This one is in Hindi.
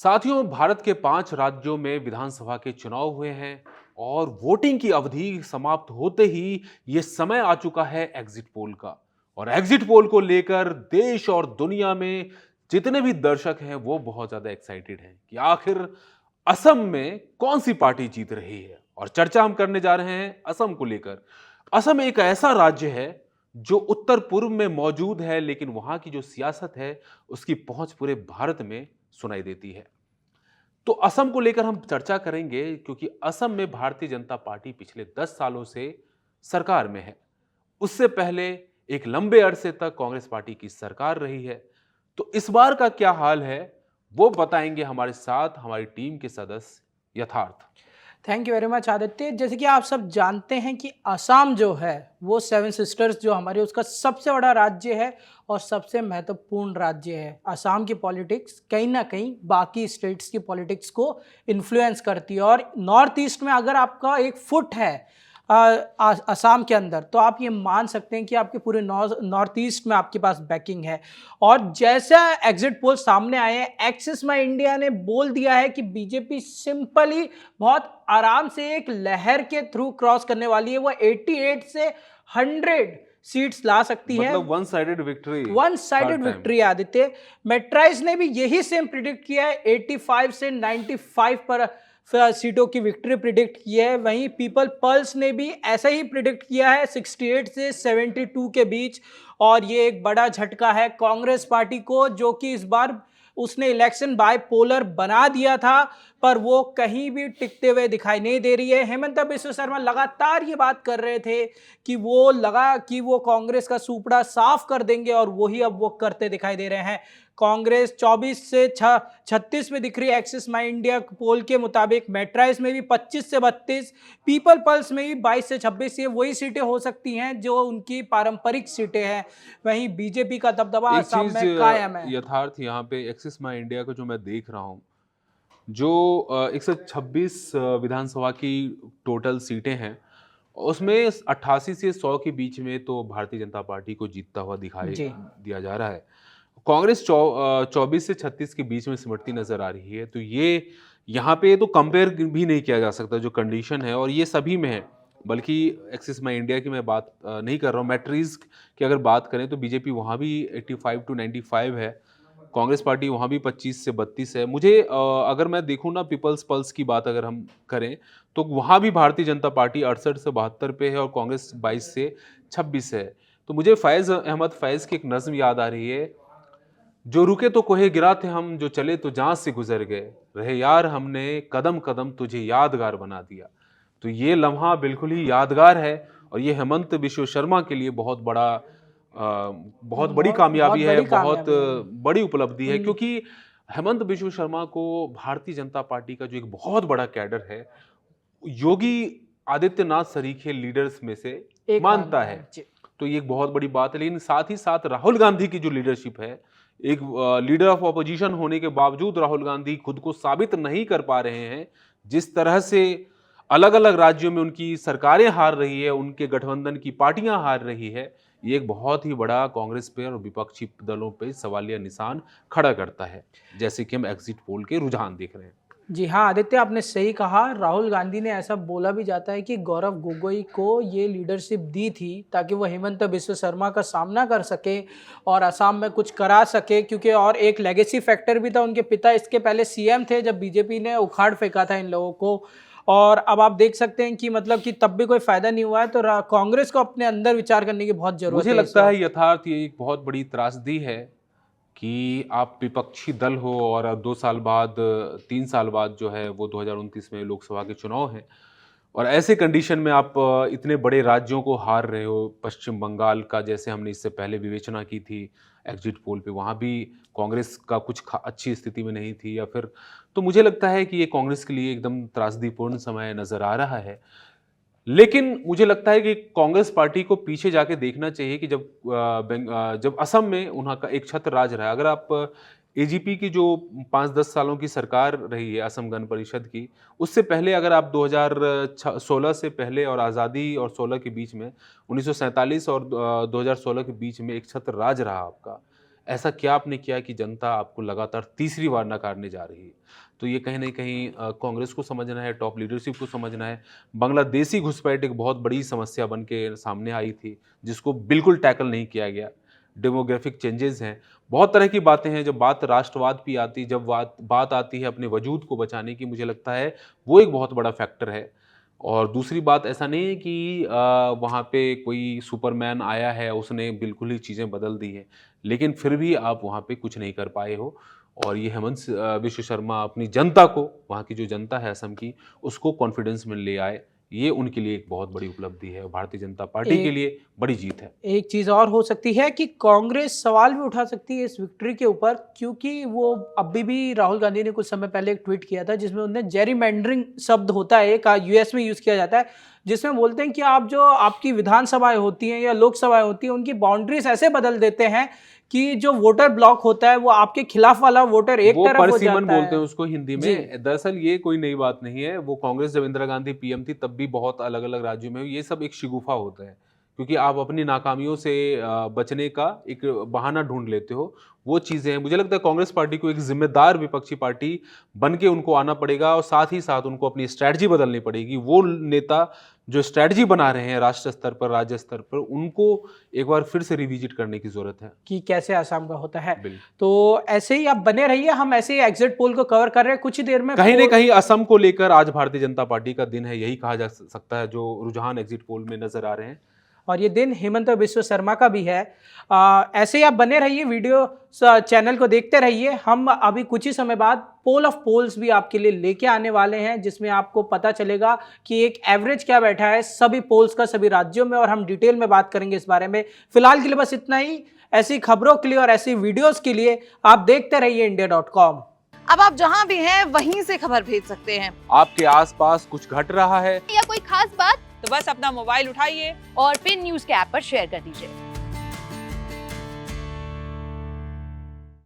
साथियों, भारत के 5 राज्यों में विधानसभा के चुनाव हुए हैं और वोटिंग की अवधि समाप्त होते ही ये समय आ चुका है एग्जिट पोल का। और एग्जिट पोल को लेकर देश और दुनिया में जितने भी दर्शक हैं वो बहुत ज्यादा एक्साइटेड हैं कि आखिर असम में कौन सी पार्टी जीत रही है। और चर्चा हम करने जा रहे हैं असम को लेकर। असम एक ऐसा राज्य है जो उत्तर पूर्व में मौजूद है, लेकिन वहां की जो सियासत है उसकी पहुंच पूरे भारत में सुनाई देती है। तो असम को लेकर हम चर्चा करेंगे क्योंकि असम में भारतीय जनता पार्टी पिछले 10 सालों से सरकार में है। उससे पहले एक लंबे अरसे तक कांग्रेस पार्टी की सरकार रही है। तो इस बार का क्या हाल है वो बताएंगे हमारे साथ हमारी टीम के सदस्य यथार्थ। Thank you very much Aditya. जैसे कि आप सब जानते हैं कि असम जो है वो सेवन सिस्टर्स जो हमारे उसका सबसे बड़ा राज्य है और सबसे महत्वपूर्ण राज्य है। असम की पॉलिटिक्स कहीं ना कहीं बाकी स्टेट्स की पॉलिटिक्स को इन्फ्लुएंस करती है और नॉर्थ ईस्ट में अगर आपका एक फुट है असम के अंदर तो आप ये मान सकते हैं कि आपके पूरे नॉर्थ ईस्ट में आपके पास बैकिंग है। और जैसा एग्जिट पोल सामने आए हैं, एक्सिस माई इंडिया ने बोल दिया है कि बीजेपी सिंपली बहुत आराम से एक लहर के थ्रू क्रॉस करने वाली है। वो 88 से 100 सीट्स ला सकती है। मतलब वन साइडेड विक्ट्री आदित्य। मेट्राइज ने भी यही सेम प्रिडिक्ट किया है, 85 से 95 पर सीटों की विक्ट्री प्रिडिक्ट की है। वहीं पीपल पल्स ने भी ऐसा ही प्रिडिक्ट किया है, 68 से 72 के बीच। और ये एक बड़ा झटका है कांग्रेस पार्टी को, जो कि इस बार उसने इलेक्शन बायपोलर बना दिया था पर वो कहीं भी टिकते हुए दिखाई नहीं दे रही है। हेमंत बिश्व शर्मा लगातार ये बात कर रहे थे कि वो कांग्रेस का सुपड़ा साफ कर देंगे और वही अब वो करते दिखाई दे रहे हैं। कांग्रेस 24 से 36 में दिख रही है एक्सिस माई इंडिया पोल के मुताबिक। मेट्राइज में भी 25 से 32, पीपल पल्स में भी 22 से 26, ये वही सीटें हो सकती हैं जो उनकी पारंपरिक सीटें हैं। वहीं बीजेपी का दबदबा एक असम चीज में कायम है। यथार्थ यहाँ पे एक्सिस माई इंडिया का जो मैं देख रहा हूँ, जो 126 विधानसभा की टोटल सीटें हैं उसमें 88 से 100 के बीच में तो भारतीय जनता पार्टी को जीतता हुआ दिखाई जी दिया जा रहा है। कांग्रेस 24 से 36 के बीच में सिमटती नजर आ रही है। तो ये यहाँ पे तो कंपेयर भी नहीं किया जा सकता जो कंडीशन है, और ये सभी में है। बल्कि एक्सिस माई इंडिया की मैं बात नहीं कर रहा हूँ, मैट्रीज की अगर बात करें तो बीजेपी वहाँ भी 85 टू 95 है। कांग्रेस पार्टी वहाँ भी 25 से 32 है। मुझे अगर मैं देखूँ ना, पीपल्स पल्स की बात अगर हम करें तो वहाँ भी भारतीय जनता पार्टी 68 से 72 पे है और कांग्रेस 22 से 26 है। तो मुझे फैज़ अहमद फैज़ की एक नज़्म याद आ रही है, जो रुके तो कोहे गिरा थे हम, जो चले तो जहां से गुजर गए, रहे यार हमने कदम कदम तुझे यादगार बना दिया। तो ये लम्हा बिल्कुल ही यादगार है और ये हेमंत बिश्व शर्मा के लिए बहुत बड़ी कामयाबी है, बहुत बड़ी उपलब्धि है। क्योंकि हेमंत बिश्व शर्मा को भारतीय जनता पार्टी का जो एक बहुत बड़ा कैडर है, योगी आदित्यनाथ सरीखे लीडर्स में से मानता है। तो ये एक बहुत बड़ी बात है। लेकिन साथ ही साथ राहुल गांधी की जो लीडरशिप है, एक लीडर ऑफ ऑपोजिशन होने के बावजूद राहुल गांधी खुद को साबित नहीं कर पा रहे हैं। जिस तरह से अलग अलग राज्यों में उनकी सरकारें हार रही है, उनके गठबंधन की पार्टियां हार रही है, ये एक बहुत ही बड़ा कांग्रेस पे और विपक्षी दलों पे सवालिया निशान खड़ा करता है, जैसे कि हम एग्जिट पोल के रुझान देख रहे हैं। जी हाँ आदित्य, आपने सही कहा। राहुल गांधी ने ऐसा बोला भी जाता है कि गौरव गोगोई को ये लीडरशिप दी थी ताकि वो हेमंत बिश्व शर्मा का सामना कर सके और असम में कुछ करा सके, क्योंकि और एक लेगेसी फैक्टर भी था। उनके पिता इसके पहले सीएम थे जब बीजेपी ने उखाड़ फेंका था इन लोगों को। और अब आप देख सकते हैं कि मतलब कि तब भी कोई फायदा नहीं हुआ है। तो कांग्रेस को अपने अंदर विचार करने की बहुत जरूरत है। मुझे लगता है यथार्थ ये एक बहुत बड़ी त्रासदी है कि आप विपक्षी दल हो और 2 साल बाद 3 साल बाद जो है वो 2029 में लोकसभा के चुनाव हैं, और ऐसे कंडीशन में आप इतने बड़े राज्यों को हार रहे हो। पश्चिम बंगाल का जैसे हमने इससे पहले विवेचना की थी एग्जिट पोल पे, वहाँ भी कांग्रेस का कुछ अच्छी स्थिति में नहीं थी। या फिर तो मुझे लगता है कि ये कांग्रेस के लिए एकदम त्रासदीपूर्ण समय नज़र आ रहा है। लेकिन मुझे लगता है कि कांग्रेस पार्टी को पीछे जाके देखना चाहिए कि जब असम में उनका एक छत्र राज रहा है। अगर आप एजीपी की जो 5-10 सालों की सरकार रही है असम गण परिषद की, उससे पहले अगर आप 2016 से पहले और आज़ादी और 16 के बीच में 1947 और 2016 के बीच में एक छत्र राज रहा आपका। ऐसा क्या आपने किया कि जनता आपको लगातार तीसरी बार नकारने जा रही है? तो ये कहीं न कहीं कांग्रेस को समझना है, टॉप लीडरशिप को समझना है। बांग्लादेशी घुसपैठ एक बहुत बड़ी समस्या बन के सामने आई थी, जिसको बिल्कुल टैकल नहीं किया गया। डेमोग्राफिक चेंजेस हैं, बहुत तरह की बातें हैं। जब बात राष्ट्रवाद की आती, जब बात बात आती है अपने वजूद को बचाने की, मुझे लगता है वो एक बहुत बड़ा फैक्टर है। और दूसरी बात, ऐसा नहीं है कि वहाँ पे कोई सुपरमैन आया है, उसने बिल्कुल ही चीज़ें बदल दी हैं। लेकिन फिर भी आप वहाँ पे कुछ नहीं कर पाए हो। और ये हेमंत विश्व शर्मा अपनी जनता को, वहाँ की जो जनता है असम की, उसको कॉन्फिडेंस में ले आए। ये उनके लिए एक बहुत बड़ी उपलब्धि है, भारतीय जनता पार्टी के एक लिए बड़ी जीत है। एक चीज़ और हो सकती है कि कांग्रेस सवाल भी उठा सकती है इस विक्ट्री के ऊपर, क्योंकि वो अभी भी राहुल गांधी ने कुछ समय पहले एक ट्वीट किया था जिसमें उन्होंने जेरीमैंडरिंग शब्द होता है एक, यूएस में यूज़ किया जाता है, जिसमें बोलते हैं कि आप जो आपकी विधानसभाएं होती हैं या लोकसभाएं होती हैं उनकी बाउंड्रीज ऐसे बदल देते हैं कि जो वोटर ब्लॉक होता है वो आपके खिलाफ वाला वोटर एक वो तरफ हो परसिमन जाता बोलते है। हैं उसको हिंदी जी। में। दरअसल ये कोई नई बात नहीं है। वो कांग्रेस जब इंदिरा गांधी पीएम थी तब भी बहुत अलग अलग राज्यों में ये सब एक शिगुफा होता है, क्योंकि आप अपनी नाकामियों से बचने का एक बहाना ढूंढ लेते हो। वो चीजें हैं। मुझे लगता है कांग्रेस पार्टी को एक जिम्मेदार विपक्षी पार्टी बन के उनको आना पड़ेगा, और साथ ही साथ उनको अपनी स्ट्रैटेजी बदलनी पड़ेगी। वो नेता जो स्ट्रैटेजी बना रहे हैं राष्ट्र स्तर पर, राज्य स्तर पर, उनको एक बार फिर से रिविजिट करने की जरूरत है। कि कैसे आसाम का होता है। बिल्कुल। तो ऐसे ही आप बने रहिए, हम ऐसे ही एग्जिट पोल को कवर कर रहे हैं कुछ ही देर में। कहीं ना कहीं असम को लेकर आज भारतीय जनता पार्टी का दिन है, यही कहा जा सकता है, जो रुझान एग्जिट पोल में नजर आ रहे हैं। और ये दिन हेमंत बिश्व शर्मा का भी है। ऐसे ही आप बने रहिए, वीडियो चैनल को देखते रहिए। हम अभी कुछ ही समय बाद पोल ऑफ पोल्स भी आपके लिए लेके आने वाले हैं, जिसमें आपको पता चलेगा कि एक एवरेज क्या बैठा है सभी पोल्स का सभी राज्यों में, और हम डिटेल में बात करेंगे इस बारे में। फिलहाल के लिए बस इतना ही। ऐसी खबरों के लिए और ऐसी वीडियोस के लिए आप देखते रहिए India.com। अब आप जहां भी हैं वहीं से खबर भेज सकते हैं। आपके आसपास कुछ घट रहा है या कोई खास बात, तो बस अपना मोबाइल उठाइए और फिर न्यूज के ऐप पर शेयर कर दीजिए।